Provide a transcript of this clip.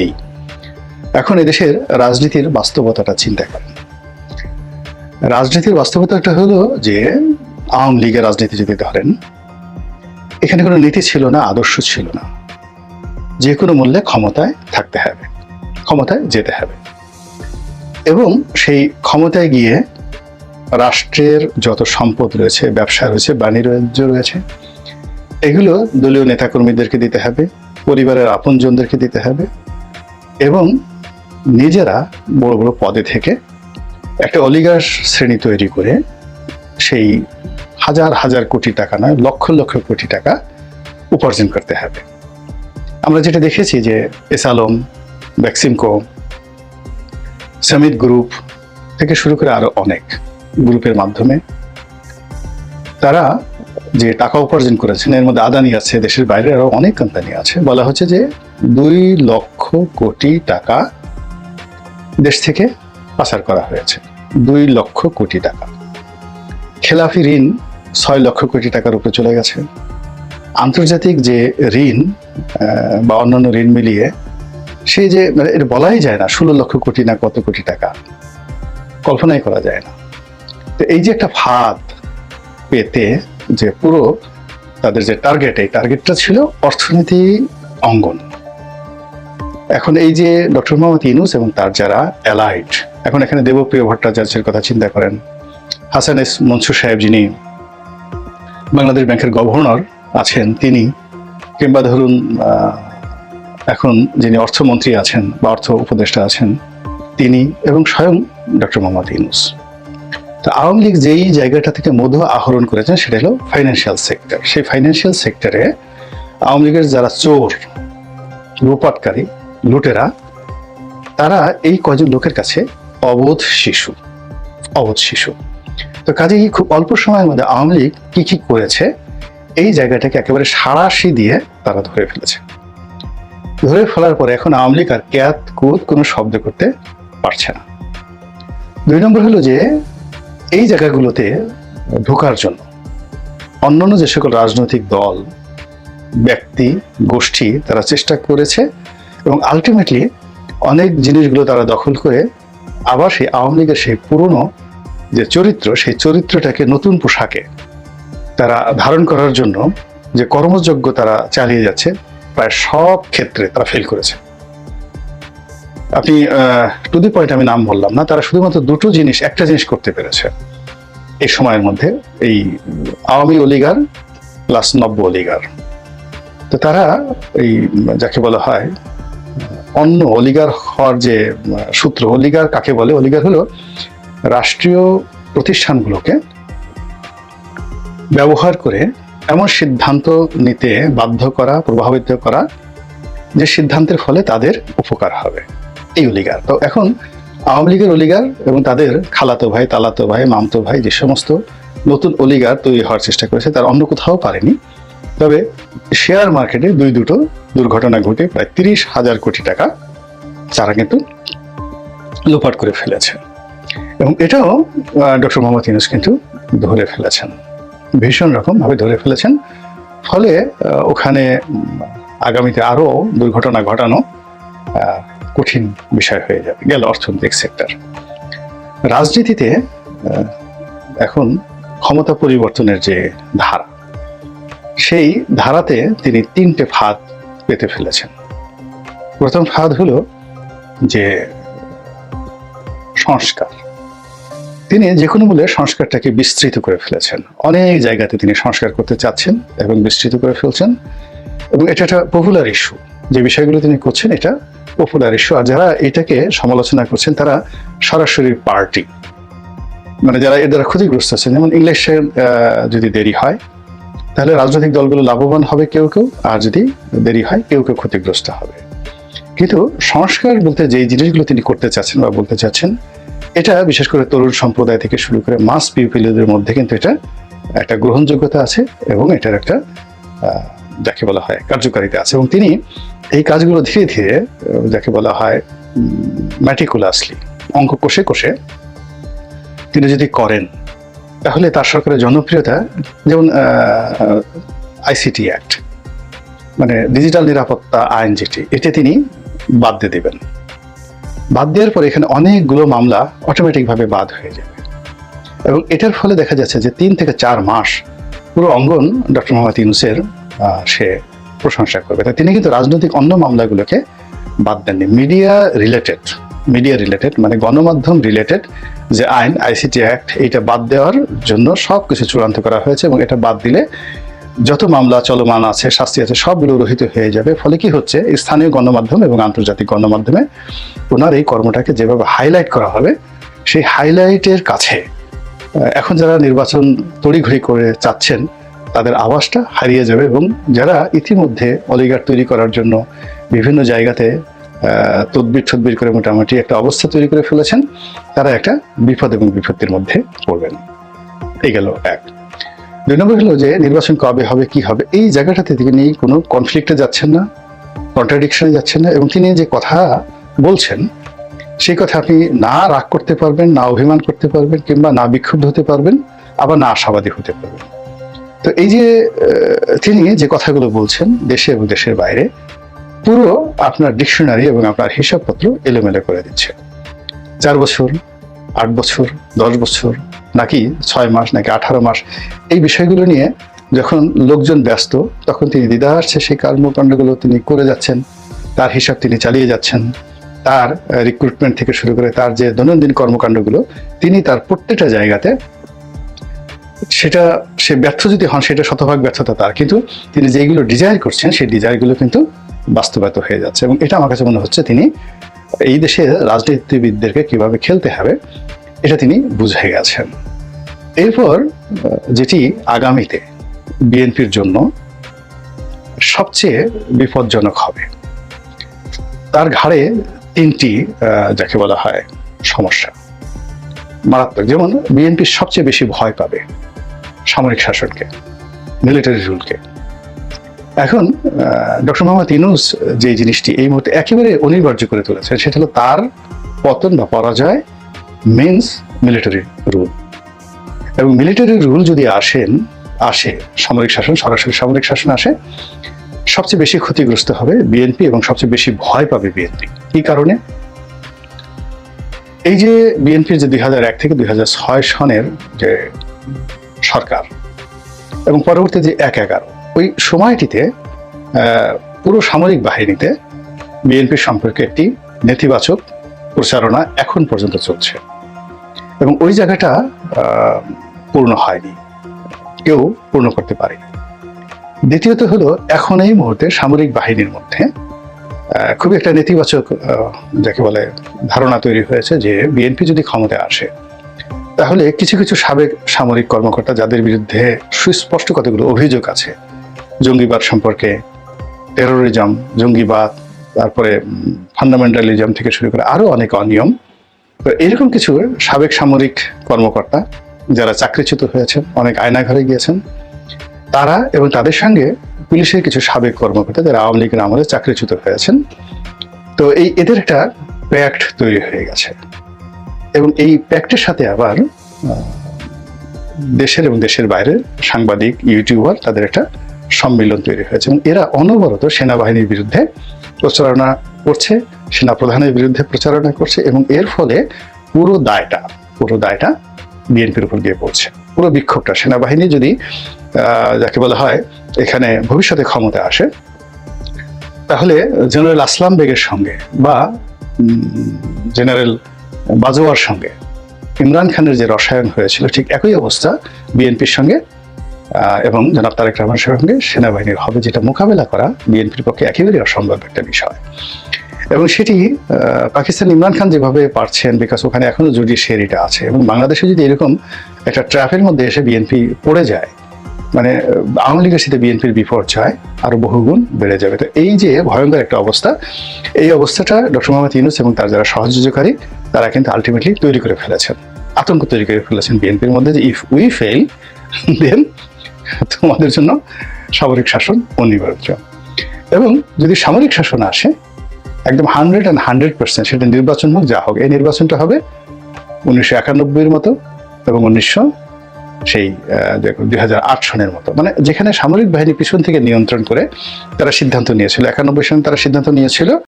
এই এখন এদেশের রাজনীতির বাস্তবতাটা চিন্তা করেন। রাজনীতির বাস্তবতাটা হলো যে আওয়ামী লীগের রাজনীতি যদি ধরেন, এখানে কোনো নীতি ছিল না, আদর্শ ছিল না। যে কোনো মূল্যে ক্ষমতায় থাকতে হবে, ক্ষমতায় যেতে হবে, এবং সেই ক্ষমতায় গিয়ে রাষ্ট্রের যত সম্পদ রয়েছে, ব্যবসা রয়েছে, বাণিজ্য রয়েছে, এগুলো দলীয় নেতাকর্মীদেরকে দিতে হবে, পরিবারের আপনজনদেরকে দিতে হবে, এবং নিজেরা বড় বড় পদে থেকে একটা অলিগার্স শ্রেণী তৈরি করে সেই হাজার হাজার কোটি টাকা নয়, লক্ষ লক্ষ কোটি টাকা উপার্জন করতে হবে। আমরা যেটা দেখেছি যে S Alam, Beximco, summit group থেকে শুরু করে আরো অনেক গ্রুপের মাধ্যমে তারা যে টাকা উপার্জন করেছেন, এর মধ্যে আদানি আছে, দেশের বাইরে আরো অনেক কোম্পানি আছে। বলা হচ্ছে যে 2 লক্ষ কোটি টাকা দেশ থেকে পাচার করা হয়েছে। 2 লক্ষ কোটি টাকা। খেলাফি ঋণ 6 লক্ষ কোটি টাকার উপরে চলে গেছে। আন্তর্জাতিক যে ঋণ বা অন্যান্য ঋণ মিলিয়ে সেই যে এটা বলাই যায় না 16 লক্ষ কোটি না কত কোটি টাকা, কল্পনাই করা যায় না। তো এই যে একটা ফাঁদ পেতে যে পুরো তাদের যে টার্গেট, এই টার্গেটটা ছিল অর্থনীতি অঙ্গন। এখন এই যে ডক্টর মোহাম্মদ ইউনূস এবং তার যারা অ্যালাইড, এখন এখানে দেবপ্রিয় ভট্টাচার্যের কথা চিন্তা করেন, হাসান এস মনসুর সাহেব যিনি বাংলাদেশ ব্যাংকের গভর্নর আছেন তিনি, কিংবা ধরুন এখন যিনি অর্থমন্ত্রী আছেন বা অর্থ উপদেষ্টা আছেন তিনি, এবং স্বয়ং ডক্টর মোহাম্মদ ইউনূস। তো আওয়ামী লীগ যেই জায়গাটা থেকে মধু আহরণ করেছেন সেটা হলো ফাইন্যান্সিয়াল সেক্টর। সেই ফাইন্যান্সিয়াল সেক্টরে আওয়ামী লীগের যারা চোর, লুপাটকারী, লুটেরা, তারা এই কজন লোকের কাছে অবোধ শিশু। তো কাজেই খুব অল্প সময়ের মধ্যে আওয়ামী লীগ কি কি করেছে এই জায়গাটাকে একেবারে সাঁড়াশি দিয়ে তারা ধরে ফেলেছে। ধরে ফেলার পরে এখন আওয়ামী লীগ আর ক্যাত কুত কোনো শব্দ করতে পারছে না। 2 নম্বর হলো যে এই জায়গাগুলোতে ঢোকার জন্য অন্যান্য যে সকল রাজনৈতিক দল, ব্যক্তি, গোষ্ঠী তারা চেষ্টা করেছে, এবং আলটিমেটলি অনেক জিনিসগুলো তারা দখল করে আবার সেই আওয়ামী লীগের সেই পুরনো যে চরিত্র, সেই চরিত্রটাকে নতুন পোশাকে তারা ধারণ করার জন্য যে কর্মযজ্ঞ তারা চালিয়ে যাচ্ছে, প্রায় সব ক্ষেত্রে তারা ফেল করেছে। আপনি টু দি পয়েন্ট, আমি নাম বললাম না, তারা শুধুমাত্র একটা জিনিস করতে পেরেছে এই সময়ের মধ্যে, এই আওয়ামী অলিগার প্লাস নব্য অলিগার। তো তারা এই যাকে বলা হয় অন্য অলিগার হওয়ার যে সূত্র, অলিগার কাকে বলে? অলিগার হলো রাষ্ট্রীয় প্রতিষ্ঠানগুলোকে ব্যবহার করে এমন সিদ্ধান্ত নিতে বাধ্য করা, প্রভাবিত করা যে সিদ্ধান্তের ফলে তাদের উপকার হবে, এই অলিগার। তো এখন আওয়ামী লীগের অলিগার এবং তাদের খালাতো ভাই, তালাতো ভাই, মামতো ভাই যে সমস্ত নতুন অলিগার তৈরি হওয়ার চেষ্টা করেছে, তার অন্য কোথাও পারেনি। তবে শেয়ার মার্কেটে 2 দুর্ঘটনা ঘটে প্রায় 30,000 কোটি টাকা তারা কিন্তু লোপাট করে ফেলেছে, এবং এটাও ডক্টর মোহাম্মদ ইউনূস কিন্তু ধরে ফেলেছেন, ভীষণ রকম ভাবে ধরে ফেলেছেন। ফলে ওখানে আগামীতে আরো দুর্ঘটনা ঘটানো কঠিন বিষয় হয়ে যাবে। গেল অর্থনৈতিক সেক্টর। রাজনীতিতে এখন ক্ষমতা পরিবর্তনের যে ধারা, সেই ধারাতে তিনি 3টে ফাঁদ পেতে ফেলেছেন। প্রথম ফাঁদ হলো যে সংস্কার। তিনি যে কোনো মূল্যে সংস্কারটাকে বিস্তৃত করে ফেলেছেন। অনেক জায়গাতে তিনি সংস্কার করতে চাচ্ছেন এবং বিস্তৃত করে ফেলছেন, এবং এটা একটা পপুলার ইস্যু। যে বিষয়গুলো তিনি করছেন এটা পপুলার ইস্যু। আর যারা এটাকে সমালোচনা করছেন তারা সরাসরি পার্টি, মানে যারা এর দ্বারা ক্ষতিগ্রস্ত আছেন। যেমন ইংলিশে যদি দেরি হয় তাহলে রাজনৈতিক দলগুলো লাভবান হবে কেউ কেউ, আর যদি দেরি হয় কেউ কেউ ক্ষতিগ্রস্ত হবে। কিন্তু সংস্কার বলতে যে জিনিসগুলো তিনি করতে চাচ্ছেন বা বলতে চাচ্ছেন, এটা বিশেষ করে তরুণ সম্প্রদায় থেকে শুরু করে মাস পিপলদের মধ্যে কিন্তু এটা একটা গ্রহণযোগ্যতা আছে, এবং এটার একটা যাকে বলা হয় কার্যকারিতা আছে। এবং তিনি এই কাজগুলো ধীরে ধীরে যাকে বলা হয় ম্যাটিকুলাসলি, অঙ্ক কষে কষে তিনি যদি করেন, তাহলে তার সরকারের জনপ্রিয়তা, যেমন আইসিটি অ্যাক্ট, মানে ডিজিটাল নিরাপত্তা আইন যেটি, এটা তিনি বাদ দিয়ে দিবেন। বাদ দেওয়ার পরে এখানে অনেকগুলো মামলা অটোমেটিকভাবে বাদ হয়ে যাবে এবং এটার ফলে দেখা যাচ্ছে যে 3 থেকে 4 মাস পুরো অঙ্গন ডক্টর মোহাম্মদ ইউনূসের সে প্রশংসা করবে। তাই তিনি কিন্তু রাজনৈতিক অন্য মামলাগুলোকে বাদ দেননি। মিডিয়া রিলেটেড মানে গণমাধ্যম রিলেটেড যে আইন আইসিটি অ্যাক্ট, এইটা বাদ দেওয়ার জন্য সব কিছু চূড়ান্ত করা হয়েছে এবং এটা বাদ দিলে যত মামলা চলমান আছে, শাস্তি আছে, সবগুলো রহিত হয়ে যাবে। ফলে কি হচ্ছে, স্থানীয় গণমাধ্যম এবং আন্তর্জাতিক গণমাধ্যমে ওনার এই কর্মটাকে যেভাবে হাইলাইট করা হবে, সেই হাইলাইটের কাছে এখন যারা নির্বাচন তড়িঘড়ি করে চাচ্ছেন তাদের আওয়াজটা হারিয়ে যাবে এবং যারা ইতিমধ্যে অলিগার তৈরি করার জন্য বিভিন্ন জায়গাতে তদবির করে মোটামুটি একটা অবস্থা তৈরি করে ফেলেছেন, তারা একটা বিপদ এবং বিপত্তির মধ্যে পড়বেন। এই গেল এক। 2 নম্বর হলো যে নির্বাচন কবে হবে, কি হবে, এই জায়গাটাতে তিনি কোনো কনফ্লিক্টে যাচ্ছেন না, কন্ট্রাডিকশনে যাচ্ছেন না এবং তিনি যে কথা বলছেন সেই কথা আপনি না রাগ করতে পারবেন, না অভিমান করতে পারবেন, কিংবা না বিক্ষুব্ধ হতে পারবেন, আবার না আশাবাদী হতে পারবেন। তো এই যে তিনি যে কথাগুলো বলছেন দেশে এবং দেশের বাইরে, পুরো আপনার ডিকশনারি এবং আপনার হিসাবপত্র এলোমেলো করে দিচ্ছে। 4 বছর, 8 বছর, 10 বছর, নাকি 6 মাস, নাকি 18 মাস, এই বিষয়গুলো নিয়ে যখন লোকজন ব্যস্ত, তখন তিনি দ্বিধার্থে সেই কর্মকাণ্ডগুলো তিনি করে যাচ্ছেন, তার হিসাব তিনি চালিয়ে যাচ্ছেন। তার রিক্রুটমেন্ট থেকে শুরু করে তার যে দৈনন্দিন কর্মকাণ্ডগুলো, তিনি তার প্রত্যেকটা জায়গাতে সেটা সে ব্যর্থ যদি হন, সেটা শতভাগ ব্যর্থতা তার, কিন্তু তিনি যেগুলো ডিজাইর করছেন সেই ডিজাইরগুলো কিন্তু বাস্তবায়িত হয়ে যাচ্ছে এবং এটা আমার কাছে মনে হচ্ছে তিনি এই দেশের রাজনীতিবিদদেরকে কিভাবে খেলতে হবে এটা তিনি বুঝে গেছেন। এরপর যেটি আগামীতে বিএনপির জন্য সবচেয়ে বিপজ্জনক হবে, তার ঘাড়ে 3টি যাকে বলা হয় সমস্যা মারাত্মক। যেমন বিএনপি সবচেয়ে বেশি ভয় পাবে সামরিক শাসনকে, মিলিটারি রুলকে। এখন ডক্টর মোহাম্মদ ইউনূস যে জিনিসটি এই মুহূর্তে একেবারে অনিবার্য করে তুলেছেন, সেটা হলো তার পতন বা পরাজয় মিন্স মিলিটারি রুল। এবং মিলিটারি রুল যদি আসে সামরিক শাসন, সরাসরি সামরিক শাসন আসে, সবচেয়ে বেশি ক্ষতিগ্রস্ত হবে বিএনপি এবং সবচেয়ে বেশি ভয় পাবে বিএনপি। কি কারণে? এই যে বিএনপির যে 2001 থেকে 2006 সনের যে সরকার এবং পরবর্তী যে 1-11 ওই সময়টিতে পুরো সামরিক বাহিনীতে বিএনপির সম্পর্কে একটি নেতিবাচক প্রচারণা এখন পর্যন্ত চলছে এবং ওই জায়গাটা পূর্ণ হয়নি, কেউ পূর্ণ করতে পারেনি। দ্বিতীয়ত হলো, এখন এই মুহূর্তে সামরিক বাহিনীর মধ্যে খুবই একটা নেতিবাচক যাকে বলে ধারণা তৈরি হয়েছে যে বিএনপি যদি ক্ষমতায় আসে তাহলে কিছু কিছু সাবেক সামরিক কর্মকর্তা যাদের বিরুদ্ধে সুস্পষ্ট কতগুলো অভিযোগ আছে, জঙ্গিবাদ সম্পর্কে, টেরোরিজম, জঙ্গিবাদ, তারপরে ফান্ডামেন্টালিজম থেকে শুরু করে আরো অনেক অনিয়ম, তো এরকম কিছু সাবেক সামরিক কর্মকর্তা যারা চাকরিচ্যুত হয়েছেন, অনেক আয়নাঘরে গিয়েছেন, তারা এবং তাদের সঙ্গে পুলিশের কিছু সাবেক কর্মকর্তা যারা আওয়ামী লীগের আমলে চাকরিচ্যুত হয়েছেন, তো এদের একটা প্যাক্ট তৈরি হয়ে গেছে এবং এই প্যাক্টের সাথে আবার দেশের এবং দেশের বাইরের সাংবাদিক, ইউটিউবার, তাদের একটা সম্মিলন তৈরি হয়েছে এবং এরা অনবরত সেনাবাহিনীর বিরুদ্ধে প্রচারণা করছে, সেনা প্রধানের বিরুদ্ধে প্রচারণা করছে এবং এর ফলে পুরো দায়টা বিএনপির উপর গিয়ে পড়ছে। পুরো বিক্ষোভটা সেনাবাহিনী যদি যাকে বলা হয় এখানে ভবিষ্যতে ক্ষমতায় আসে, তাহলে জেনারেল আসলাম বেগের সঙ্গে বা জেনারেল বাজওয়ার সঙ্গে ইমরান খানের যে রসায়ন হয়েছিল, ঠিক একই অবস্থা বিএনপির সঙ্গে এবং জনাব তারেক রহমানের সঙ্গে সেনাবাহিনীর হবে, যেটা মোকাবেলা করা বিএনপির পক্ষে একেবারেই অসম্ভব একটা বিষয়। এবং সেটি পাকিস্তান ইমরান খান যেভাবে পারছেন, বিকজ ওখানে এখনো জুডিশিয়ারিটা আছে এবং বাংলাদেশে যদি এরকম একটা ট্র্যাপের মধ্যে এসে বিএনপি পড়ে যায়, মানে আওয়ামী লীগের সাথে বিএনপির বিপর্যয় আরো বহুগুণ বেড়ে যাবে। তো এই যে ভয়ঙ্কর একটা অবস্থা, এই অবস্থাটা ডক্টর মোহাম্মদ ইউনূস এবং তার যারা সহযোগীকারী তারা কিন্তু আলটিমেটলি তৈরি করে ফেলেছেন, আতঙ্ক তৈরি করে ফেলেছেন বিএনপির মধ্যে যে ইফ উই ফেল দেন তোমাদের জন্য সামরিক শাসন অনিবার্য। এবং যদি সামরিক শাসন আসে একদম 100% সেটা নির্বাচন হোক, যা হোক, এই নির্বাচনটা হবে 1991-এর মতো এবং 2008 সনের মতো, মানে যেখানে সামরিক বাহিনী পিছন থেকে নিয়ন্ত্রণ করে তারা সিদ্ধান্ত নিয়েছিল। 91 সনে তারা সিদ্ধান্ত নিয়েছিল